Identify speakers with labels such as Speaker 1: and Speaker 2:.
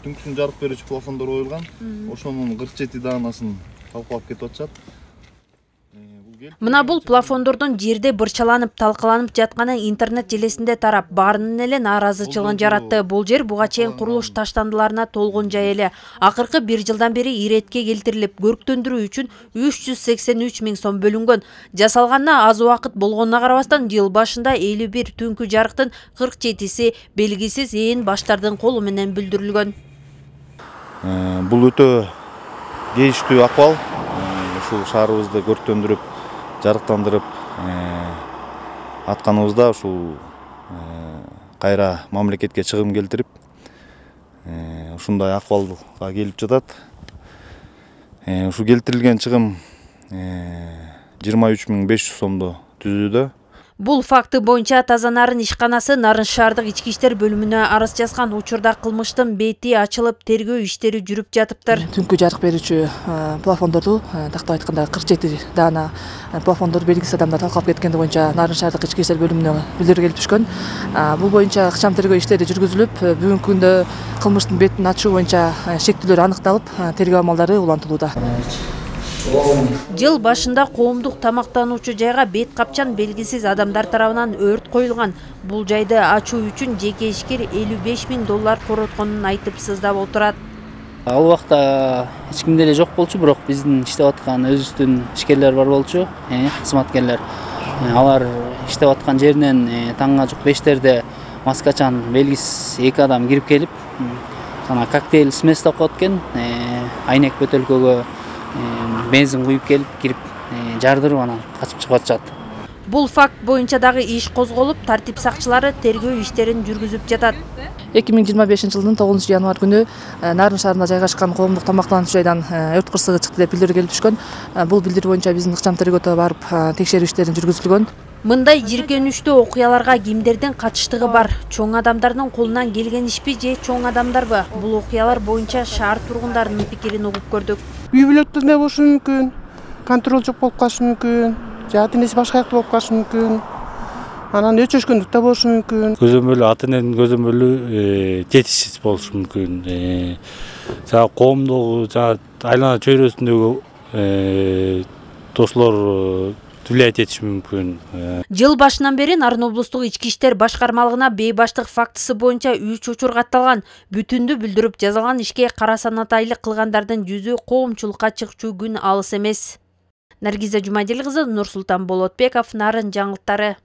Speaker 1: түнкүсүн жарык берүүчү плафондор коюлган. Ошонун 47 даанасын талкалап кетип атышат.
Speaker 2: Мына бул плафондордун жерде бырчаланып, талкаланып жатканы интернет желесинде тарап, баарынын эле нааразычылыгын жаратты. Бул жер буга чейин курулуш таштандыларына толгон жай эле. Акыркы 1 жылдан бери иретке келтирилип, көрктөндүрүү үчүн 383 миң сом бөлүнгөн. Жасалганына аз убакыт болгонуна карабастан, жыл башында 51 түнкү жарыктын 47си белгисиз ээн баштардын колу менен бүлдүрүлгөн.
Speaker 1: Бул өтө кейиштүү акыбал. Ушул шаарыбызды көрктөндүрүп, жарыктандырып атканыбызда ушул кайра мамлекетке чыгым келтирип, ушундай акыбалга келип жатат. Ушу келтирилген чыгым 23.500 сомду түзүүдө.
Speaker 2: Бул факты боюнча Таза Нарын ишканасы Нарын шаардык ички иштер бөлүмүнө арыз жазган. Учурда кылмыштын бети ачылып, тергөө иштери жүрүп жатыптыр.
Speaker 3: Түнкү жарык берүүчү плафондорду, тактап айтканда 47 даана плафондор белгисиз адамдар талкалап кеткенди боюнча Нарын шаардык ички иштер бөлүмүнө билдирүү келип түшкөн. Бул боюнча ыкчам тергөө иштери жүргүзүлүп, бүгүнкү күндө кылмыштын бетин ачуу боюнча шектүүлөр аныкталып, тергөө амалдары улантылууда.
Speaker 2: Жыл башында коомдук тамактануучу жайга бет капчан белгисиз адамдар тарабынан өрт коюлган. Бул жайды ачуу үчүн жеке ишкер $55.000 коротконун айтып сыздап отурат.
Speaker 4: Ал убакта эч кимде эле жок болчу, бирок биздин иштеп аткан өзүбүздүн ишкерлер бар болчу, кызматкерлер. Алар иштеп аткан жеринен таңга жук 5терде маскачан белгисиз 2 адам кирип келип, жана коктейль смесь тапкан экен, айнек бөтөлкөгө бензин куюп келип, кирип жардырып анан качып чыгып атышат.
Speaker 2: Бул факт боюнча дагы иш козголуп, тартип сакчылары тергөө иштерин жүргүзүп жатат.
Speaker 3: 2025 жылдын 9 январь күнү Нарын шаарында жайгашкан коомдук тамактануучу жайдан өрт кырсыгы чыкты деп билдирүү келип түшкөн. Бул билдирүү боюнча биздин ыкчам тергөөдө барып текшерүү иштерин жүргүзүлгөн.
Speaker 2: Мындай жиркенүчтүү окуяларга кимдердин катыштыгы бар? Чоң адамдардын колунан келген ишпи же чоң адамдарбы? Бул окуялар боюнча шаар тургундарынын пикирин угуп көрдүк.
Speaker 5: Үй бүлөктөрүндө болушу мүмкүн, контроль жок болуп калышы мүмкүн, же ата энеси башка жакта болуп калышы мүмкүн. Анан өчөшкөндүк да болушу мүмкүн.
Speaker 6: Көзөмөлү ата эненин көзөмөлү жетишсиз болушу мүмкүн. Жана коомдогу, жана айлана чөйрөсүндөгү дослор влиять этиши мүмкүн.
Speaker 2: Жыл башынан бери Нарын облустук ички иштер башкармалыгына бейбаштык фактысы боюнча 3 учур катталган. Бүтүндү бүлдүрүп жазылган ишке кара санатайлык кылгандардын жүзү коомчулукка чыкчу күн алыс эмес. Наргиза Жумадил кызы, Нурсултан Болотбеков, Нарын жаңылыктары.